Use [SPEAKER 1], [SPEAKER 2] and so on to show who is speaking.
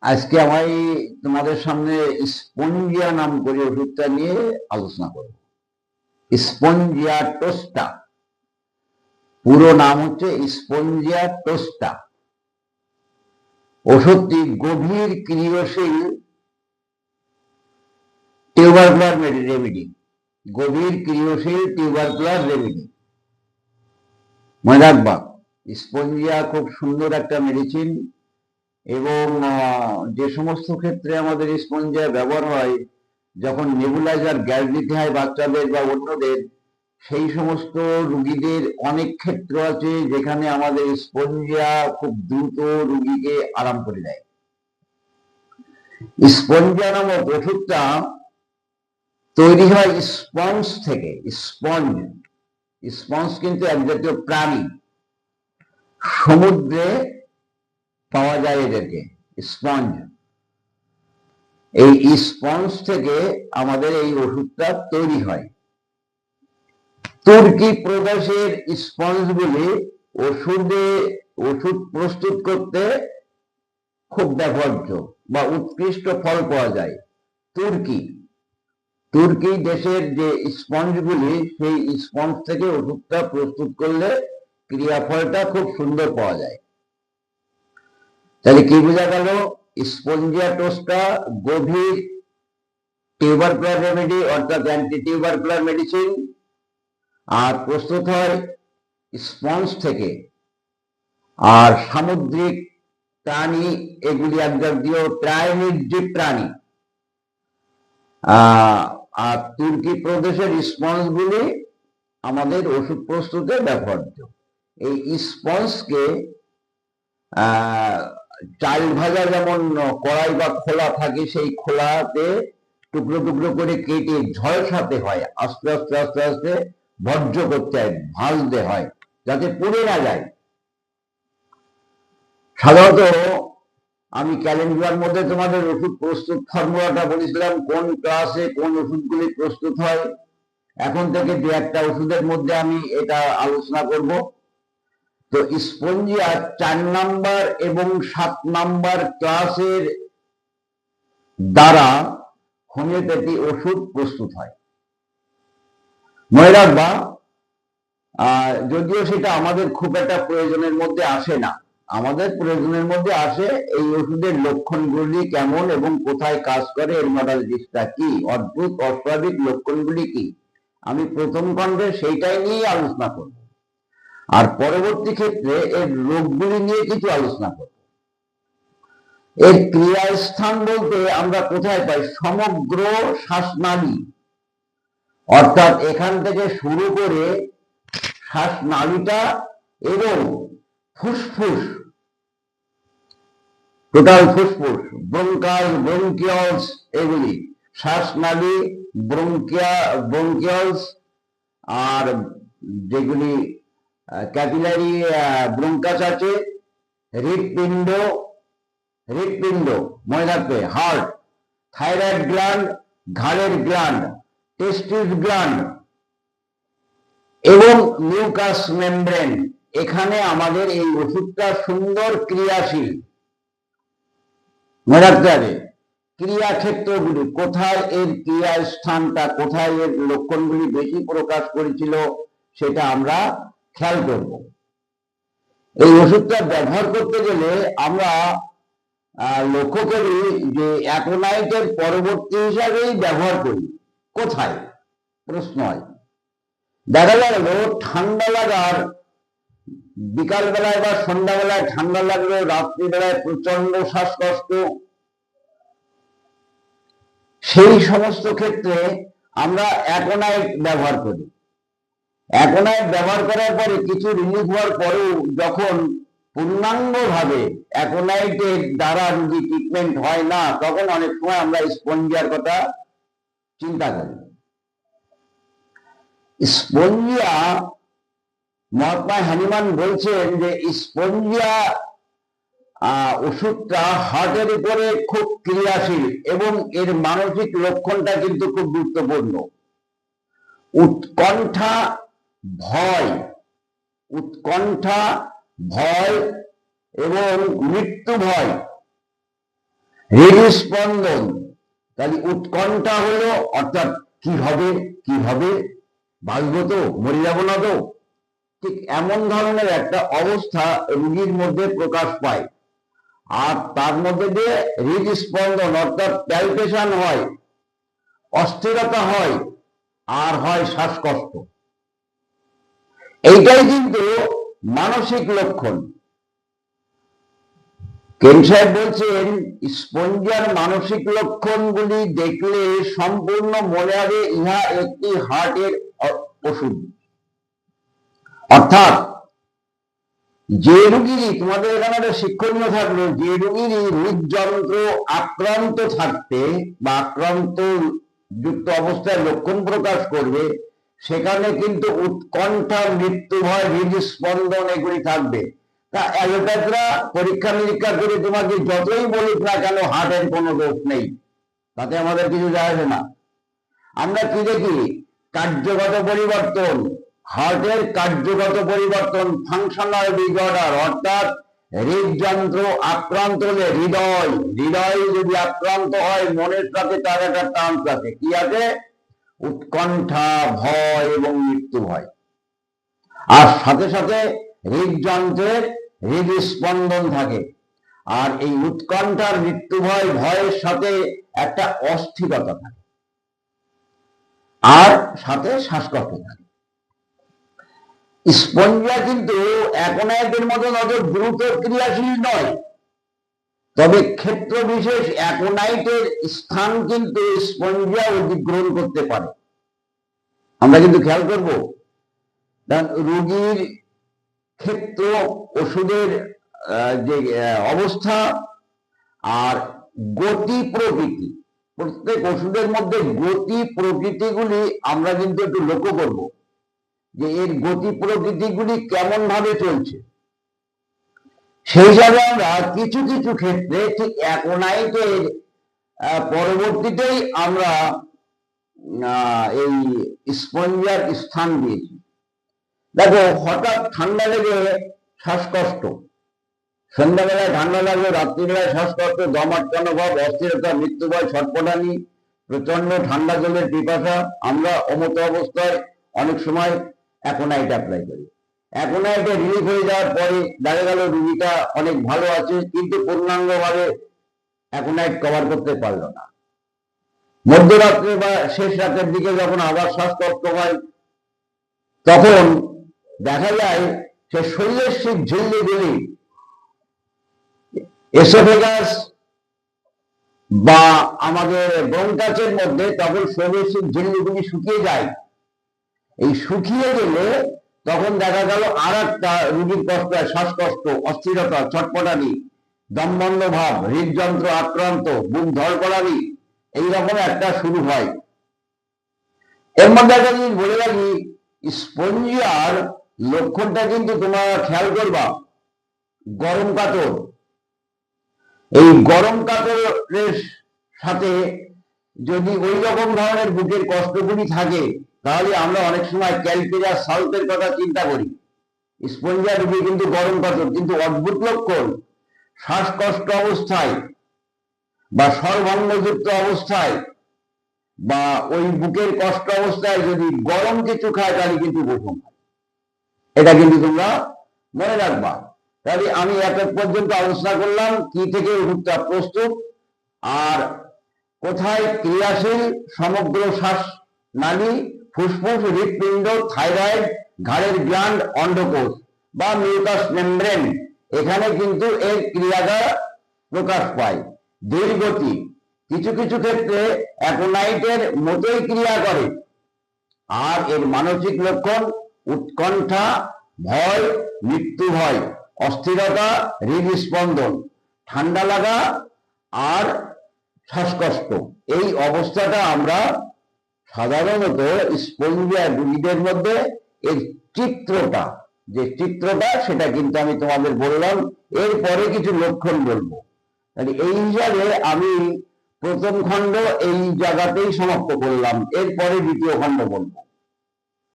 [SPEAKER 1] আজকে আমি তোমাদের সামনে স্পঞ্জিয়া নাম করে ওষুধটা নিয়ে আলোচনা করব। স্পঞ্জিয়া টোস্টা, পুরো নাম হচ্ছে স্পঞ্জিয়া টোস্টা। ওষুধটি গভীর ক্রিয়াশীল টিউবারকুলার রেমেডি, গভীর ক্রিয়াশীল টিউবারকুলার রেমেডি। মনে রাখবা, স্পঞ্জিয়া খুব সুন্দর একটা মেডিসিন এবং যে সমস্ত ক্ষেত্রে আমাদের স্পঞ্জিয়া ব্যবহার হয়, যখন নেবুলাইজার গ্যাস দিতে হয় বাচ্চাদের বা অন্যদের, সেই সমস্ত রুগীদের অনেক ক্ষেত্র আছে যেখানে আমাদের স্পঞ্জিয়া খুব দ্রুত রুগীকে আরাম করে দেয়। স্পঞ্জিয়া নামক ওষুধটা তৈরি হয় স্পঞ্জ থেকে। স্পঞ্জ স্পঞ্জ কিন্তু এক জাতীয় প্রাণী, সমুদ্রে পাওয়া যায় এদেরকে স্পঞ্জ। এই স্পঞ্জ থেকে আমাদের এই ওষুধটা তৈরি হয়। তুর্কি প্রদেশের স্পঞ্জগুলি ওষুধ প্রস্তুত করতে খুব ব্যবহার্য বা উৎকৃষ্ট ফল পাওয়া যায়। তুর্কি দেশের যে স্পঞ্জগুলি, সেই স্পঞ্জ থেকে ওষুধটা প্রস্তুত করলে ক্রিয়াফলটা খুব সুন্দর পাওয়া যায়। তাহলে কি বোঝা গেল? স্পঞ্জিয়া টোস্টা গভীর টিউবারকুলার রেমেডি অর্থাৎ অ্যান্টি টিউবারকুলার মেডিসিন, আর প্রস্তুত হয় স্পঞ্জ থেকে। আর সামুদ্রিক প্রাণী এগুলি এক জাতীয় প্রাণীর প্রাণী। আর তুর্কি প্রদেশের স্পঞ্জগুলি আমাদের ওষুধ প্রস্তুতে ব্যবহার্য। এই স্পঞ্জকে চাল ভাজা যেমন কড়াই বা খোলা থাকে, সেই খোলাতে টুকরো টুকরো করে কেটে ঝলসাতে হয়, আস্তে আস্তে আস্তে আস্তে ভর্জ করতে হয়, ভাজতে হয় যাতে পুড়ে না যায়। সাধারণত আমি ক্যালেন্ডার মধ্যে তোমাদের ওষুধ প্রস্তুত ফর্মুলাটা বলেছিলাম, কোন ক্লাসে কোন ওষুধগুলি প্রস্তুত হয়। এখন থেকে দু একটা ওষুধের মধ্যে আমি এটা আলোচনা করব। তো স্পঞ্জিয়া 4 নাম্বার এবং 7 নাম্বার ক্লাসের দ্বারা হোমিওপ্যাথি ওষুধ প্রস্তুত হয়। মনে রাখবা, যদিও সেটা আমাদের খুব একটা প্রয়োজনের মধ্যে আসে না। আমাদের প্রয়োজনের মধ্যে আসে এই ওষুধের লক্ষণগুলি কেমন এবং কোথায় কাজ করে, এর মডালিটিসটা কি, অদ্ভুত অস্বাভাবিক লক্ষণগুলি কি। আমি প্রথম খণ্ডে সেইটাই নিয়ে আলোচনা করব, আর পরবর্তী ক্ষেত্রে এর রোগগুলি নিয়ে কিছু আলোচনা করব। এর ক্রিয়াস্থান বলতে আমরা কোথায় পাই? সমগ্র শ্বাসনালী, অর্থাৎ এখান থেকে শুরু করে শ্বাসনালীটা এবং ফুসফুস, টোটাল ফুসফুস, ব্রঙ্কিয়ালস, এগুলি শ্বাসনালী, ব্রঙ্কিয়ালস, আর যেগুলি ক্যাপিলারি ব্রঙ্কাস আছে, হৃৎপিণ্ড, মনে রাখবে, হার্ট, থাইরয়েড গ্ল্যান্ড, ঘাড়ের গ্ল্যান্ড, টেস্টিস গ্ল্যান্ড এবং মিউকাস মেমব্রেন। এখানে আমাদের এই ওষুধটা সুন্দর ক্রিয়াশীল। মনে রাখতে হবে ক্রিয়াক্ষেত্রগুলি কোথায়, এর ক্রিয়া স্থানটা কোথায়, এর লক্ষণগুলি বেশি প্রকাশ করেছিল, সেটা আমরা খেয়াল করব। এই ওষুধটা ব্যবহার করতে গেলে আমরা লক্ষ্য করি যে অ্যাকোনাইটের পরবর্তী হিসাবেই ব্যবহার করি। কোথায়? প্রশ্ন হয়। দেখা গেল ঠান্ডা লাগার, বিকালবেলায় বা সন্ধ্যাবেলায় ঠান্ডা লাগলো, রাত্রিবেলায় প্রচন্ড শ্বাসকষ্ট, সেই সমস্ত ক্ষেত্রে আমরা অ্যাকোনাইট ব্যবহার করি। অ্যাকোনাইট ব্যবহার করার পরে কিছু রিলিফ হওয়ার পরেও যখন পূর্ণাঙ্গভাবে অ্যাকোনাইটের দ্বারা যদি ট্রিটমেন্ট হয় না, তখন অনেক সময় আমরা স্পঞ্জিয়ার কথা চিন্তা করি। স্পঞ্জিয়া, মহাত্মা হ্যানিমান বলছেন যে স্পঞ্জিয়া ওষুধটা হার্টের উপরে খুব ক্রিয়াশীল এবং এর মানসিক লক্ষণটা কিন্তু খুব গুরুত্বপূর্ণ। উৎকণ্ঠা, ভয় এবং মৃত্যু ভয়, হৃদস্পন্দন, তাহলে উৎকণ্ঠা হলো অর্থাৎ কি হবে কি হবে, বাঁচবো তো, মরে যাবো না তো, ঠিক এমন ধরনের একটা অবস্থা রোগীর মধ্যে প্রকাশ পায়। আর তার মধ্যে দিয়ে হৃদস্পন্দন অর্থাৎ প্যালপেশন হয়, অস্থিরতা হয়, আর হয় শ্বাসকষ্ট। এইটাই কিন্তু মানসিক লক্ষণ। কেন সাহেব বলছেন স্পঞ্জিয়ার মানসিক লক্ষণগুলি দেখলে সম্পূর্ণ মনে হবে ইহা একটি হার্টের ওষুধ। অর্থাৎ যে রোগীরই, তোমাদের এখানে একটা শিক্ষণীয় থাকলো, যে রোগীরই হৃদযন্ত্র আক্রান্ত থাকতে বা আক্রান্ত যুক্ত অবস্থায় লক্ষণ প্রকাশ করবে, সেখানে কিন্তু উৎকণ্ঠা, মৃত্যু ভয়, হৃদস্পন্দন এগুলি থাকবে। তা অ্যালোপ্যাথরা পরীক্ষা নিরীক্ষা করে তোমাকে যতই বলুক না কেন হার্টের কোনো দোষ নেই, তাতে আমাদের কিছু যায় আসে না। আমরা কি দেখি? কার্যগত পরিবর্তন, হার্টের কার্যগত পরিবর্তন, ফাংশনাল ডিসঅর্ডার, অর্থাৎ হৃদযন্ত্র আক্রান্ত হলে হৃদয় যদি আক্রান্ত হয়, মনের সাথে তার একটা টান আছে, কি আছে? উৎকণ্ঠা, ভয় এবং মৃত্যু ভয়। আর সাথে সাথে হৃদযন্ত্রের হৃদস্পন্দন থাকে। আর এই উৎকণ্ঠার, মৃত্যু ভয়, ভয়ের সাথে একটা অস্থিরতা থাকে, আর সাথে শ্বাসকষ্ট থাকে। স্পঞ্জিয়া কিন্তু অ্যাকোনাইটের মতন অত দ্রুত ক্রিয়াশীল নয়, তবে ক্ষেত্র বিশেষ অ্যাকোনাইটের স্থান কিন্তু স্পঞ্জিয়া অধিগ্রহণ করতে পারে। আমরা কিন্তু খেয়াল করব, রোগীর ক্ষেত্র, ওষুধের যে অবস্থা আর গতি প্রকৃতি, প্রত্যেক ওষুধের মধ্যে গতি প্রকৃতিগুলি আমরা কিন্তু একটু লক্ষ্য করব, যে এর গতি প্রকৃতিগুলি কেমন ভাবে চলছে। সেই হিসাবে আমরা কিছু কিছু ক্ষেত্রে ঠিক অ্যাকোনাইটের পরবর্তীতেই আমরা এই স্পঞ্জিয়ার স্থান দিয়েছি। দেখো, হঠাৎ ঠান্ডা লেগে শ্বাসকষ্ট, সন্ধ্যাবেলায় ঠান্ডা লাগবে, রাত্রিবেলায় শ্বাসকষ্ট, দম আটকানো ভাব, অস্থিরতা, মৃত্যু ভয়, ছটপটানি, প্রচন্ড ঠান্ডা জলের পিপাসা। আমরা অমত অবস্থায় অনেক সময় অ্যাকোনাইট অ্যাপ্লাই করি। অ্যাকোনাইটে রিলিফ হয়ে যাওয়ার পরে দেখা গেল রুগীটা অনেক ভালো আছে, কিন্তু পূর্ণাঙ্গভাবে অ্যাকোনাইট কভার করতে পারলো না। মধ্যরাত্রে বা শেষ রাতের দিকে যখন আবার শ্বাসকষ্ট হয়, তখন দেখা যায় সে শরীরের শীত ঝিল্লি গুলি, এসোফেগাস বা আমাদের ব্রঙ্কাসের মধ্যে, তখন শরীরের শীত ঝিল্লিগুলি শুকিয়ে যায়। এই শুকিয়ে গেলে তখন দেখা গেল আর একটা রোগীর কষ্ট হয়, শ্বাসকষ্ট, অস্থিরতা, ছটপটানি, দমবন্ধ ভাব, হৃদযন্ত্র আক্রান্ত, বুক ধড়ফড়ানি, এইরকম একটা শুরু হয়। এর মধ্যে একটা জিনিস বলে রাখি, স্পঞ্জিয়ার লক্ষণটা কিন্তু তোমরা খেয়াল করবা, গরম কাতর। এই গরম কাতরের সাথে যদি ওই রকম ধরনের বুকের কষ্টগুলি থাকে, তাহলে আমরা অনেক সময় ক্যালকেরিয়া সাল্টের কথা চিন্তা করি। স্পঞ্জিয়া রোগী কিন্তু গরম কাতর, কিন্তু অদ্ভুত লক্ষণ, শ্বাসকষ্ট অবস্থায় বা স্বরভঙ্গযুক্ত অবস্থায় বা ওই বুকের কষ্ট অবস্থায় যদি গরম কিছু খায়, তাহলে কিন্তু প্রথম হয়। এটা কিন্তু তোমরা মনে রাখবা। তাহলে আমি এত পর্যন্ত আলোচনা করলাম কি থেকে ওষুধটা প্রস্তুত, আর কোথায় ক্রিয়াশীল সমগ্র শ্বাস নালী, ফুসফুস, হৃৎপিণ্ড, থাইরয়েড, ঘাড়ের গ্ল্যান্ড, অন্ডকোষ বা মিউকাস মেমব্রেন, এখানে কিন্তু এর ক্রিয়াটা প্রকাশ পায়। ধীরগতি, কিছু কিছু ক্ষেত্রে অ্যাকোনাইটের মতোই ক্রিয়া করে। আর এর মানসিক লক্ষণ উৎকণ্ঠা, ভয়, মৃত্যু ভয়, অস্থিরতা, হৃদস্পন্দন, ঠান্ডা লাগা আর শ্বাসকষ্ট। এই অবস্থাটা আমরা সাধারণত স্পঞ্জিয়া রোগীদের মধ্যে এর চিত্রটা, যে চিত্রটা, সেটা কিন্তু আমি তোমাদের বললাম। এরপরে কিছু লক্ষণ বলবো। এই হিসাবে আমি প্রথম খণ্ড এই জায়গাতেই সমাপ্ত করলাম, এরপরে দ্বিতীয় খণ্ড বলবো।